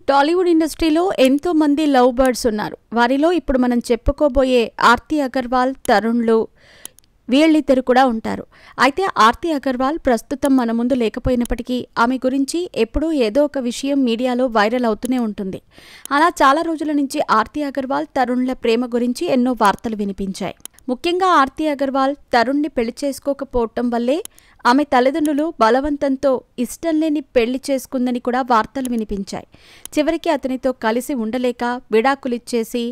టాలీవుడ్ ఇండస్ట్రీలో ఎంతో మంది లవ్ బర్డ్స్ ఉన్నారు. వారిలో ఇప్పుడు మనం చెప్పుకోబోయే ఆర్తి అగర్వాల్, తరుణ్లు వీళ్ళిద్దరు కూడా ఉంటారు. అయితే ఆర్తి అగర్వాల్ ప్రస్తుతం మన ముందు లేకపోయినప్పటికీ ఆమె గురించి ఎప్పుడూ ఏదో ఒక విషయం మీడియాలో వైరల్ అవుతూనే ఉంటుంది. అలా చాలా రోజుల నుంచి ఆర్తి అగర్వాల్, తరుణ్ల ప్రేమ గురించి ఎన్నో వార్తలు వినిపించాయి. ముఖ్యంగా ఆర్తి అగర్వాల్ తరుణ్ని పెళ్లి చేసుకోకపోవటం వల్లే ఆమె తల్లిదండ్రులు బలవంతంతో ఇష్టం లేని పెళ్లి చేసుకుందని కూడా వార్తలు వినిపించాయి. చివరికి అతనితో కలిసి ఉండలేక విడాకులిచ్చేసి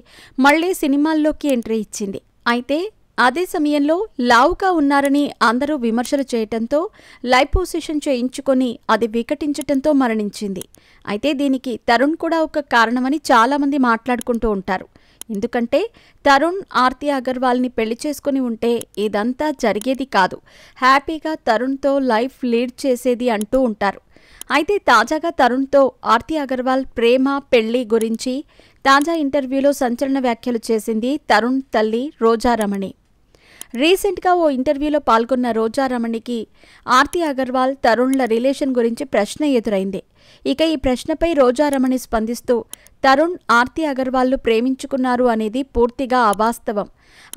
మళ్లీ సినిమాల్లోకి ఎంట్రీ ఇచ్చింది. అయితే అదే సమయంలో లావుగా ఉన్నారని అందరూ విమర్శలు చేయటంతో లైపోసిషన్ చేయించుకొని అది వికటించటంతో మరణించింది. అయితే దీనికి తరుణ్ కూడా ఒక కారణమని చాలామంది మాట్లాడుకుంటూ ఉంటారు. ఎందుకంటే తరుణ్ ఆర్తి అగర్వాల్ని పెళ్లి చేసుకుని ఉంటే ఇదంతా జరిగేది కాదు, హ్యాపీగా తరుణ్తో లైఫ్ లీడ్ చేసేది అంటూ ఉంటారు. అయితే తాజాగా తరుణ్తో ఆర్తి అగర్వాల్ ప్రేమ పెళ్లి గురించి తాజా ఇంటర్వ్యూలో సంచలన వ్యాఖ్యలు చేసింది తరుణ్ తల్లి రోజారమణి. రీసెంట్గా ఓ ఇంటర్వ్యూలో పాల్గొన్న రోజారమణికి ఆర్తి అగర్వాల్, తరుణ్ల రిలేషన్ గురించి ప్రశ్న ఎదురైంది. ఇక ఈ ప్రశ్నపై రోజారమణి స్పందిస్తూ తరుణ్, ఆర్తి అగర్వాల్లు ప్రేమించుకున్నారు అనేది పూర్తిగా అవాస్తవం.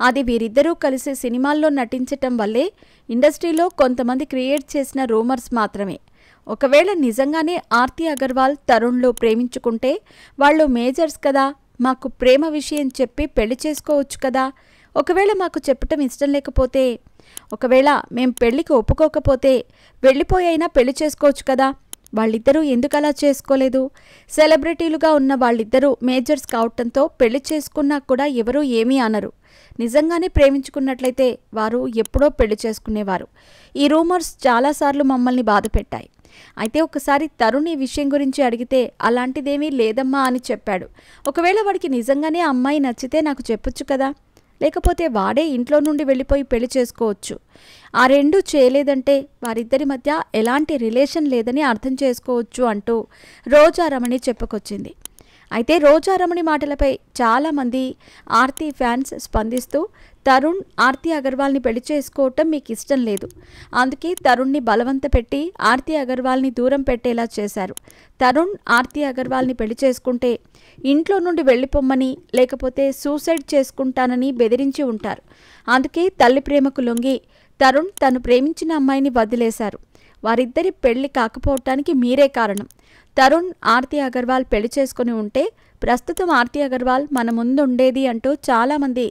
అది వీరిద్దరూ కలిసి సినిమాల్లో నటించటం వల్లే ఇండస్ట్రీలో కొంతమంది క్రియేట్ చేసిన రూమర్స్ మాత్రమే. ఒకవేళ నిజంగానే ఆర్తి అగర్వాల్, తరుణ్లు ప్రేమించుకుంటే వాళ్ళు మేజర్స్ కదా, మాకు ప్రేమ విషయం చెప్పి పెళ్లి చేసుకోవచ్చు కదా. ఒకవేళ మాకు చెప్పటం ఇష్టం లేకపోతే, ఒకవేళ మేం పెళ్లికి ఒప్పుకోకపోతే వెళ్ళిపోయైనా పెళ్లి చేసుకోవచ్చు కదా. వాళ్ళిద్దరూ ఎందుకలా చేసుకోలేదు? సెలబ్రిటీలుగా ఉన్న వాళ్ళిద్దరూ మేజర్స్ కావటంతో పెళ్లి చేసుకున్నా కూడా ఎవరూ ఏమీ అనరు. నిజంగానే ప్రేమించుకున్నట్లయితే వారు ఎప్పుడో పెళ్లి చేసుకునేవారు. ఈ రూమర్స్ చాలాసార్లు మమ్మల్ని బాధపెట్టాయి. అయితే ఒకసారి తరుణ్ ఈ విషయం గురించి అడిగితే అలాంటిదేమీ లేదమ్మా అని చెప్పాడు. ఒకవేళ వాడికి నిజంగానే ఆ అమ్మాయి నచ్చితే నాకు చెప్పొచ్చు కదా, లేకపోతే వాడే ఇంట్లో నుండి వెళ్ళిపోయి పెళ్లి చేసుకోవచ్చు. ఆ రెండూ చేయలేదంటే వారిద్దరి మధ్య ఎలాంటి రిలేషన్ లేదని అర్థం చేసుకోవచ్చు అంటూ రోజారమణి చెప్పుకొచ్చింది. అయితే రోజారమణి మాటలపై చాలామంది ఆర్తి ఫ్యాన్స్ స్పందిస్తూ తరుణ్ ఆర్తి అగర్వాల్ని పెళ్లి చేసుకోవటం మీకు ఇష్టం లేదు, అందుకే తరుణ్ని బలవంత పెట్టి ఆర్తి అగర్వాల్ని దూరం పెట్టేలా చేశారు. తరుణ్ ఆర్తి అగర్వాల్ని పెళ్లి చేసుకుంటే ఇంట్లో నుండి వెళ్ళిపోమ్మని, లేకపోతే సూసైడ్ చేసుకుంటానని బెదిరించి ఉంటారు. అందుకే తల్లి ప్రేమకు లొంగి తరుణ్ తను ప్రేమించిన అమ్మాయిని వదిలేశారు. వారిద్దరి పెళ్లి కాకపోవటానికి మీరే కారణం. తరుణ్ ఆర్తి అగర్వాల్ పెళ్లి చేసుకుని ఉంటే ప్రస్తుతం ఆర్తి అగర్వాల్ మన ముందుండేది అంటూ చాలామంది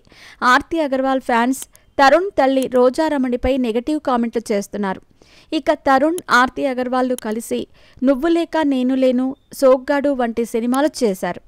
ఆర్తి అగర్వాల్ ఫ్యాన్స్ తరుణ్ తల్లి రోజారమణిపై నెగటివ్ కామెంట్లు చేస్తున్నారు. ఇక తరుణ్, ఆర్తి అగర్వాల్లు కలిసి నువ్వు లేక నేను లేను, సోగ్గాడు వంటి సినిమాలు చేశారు.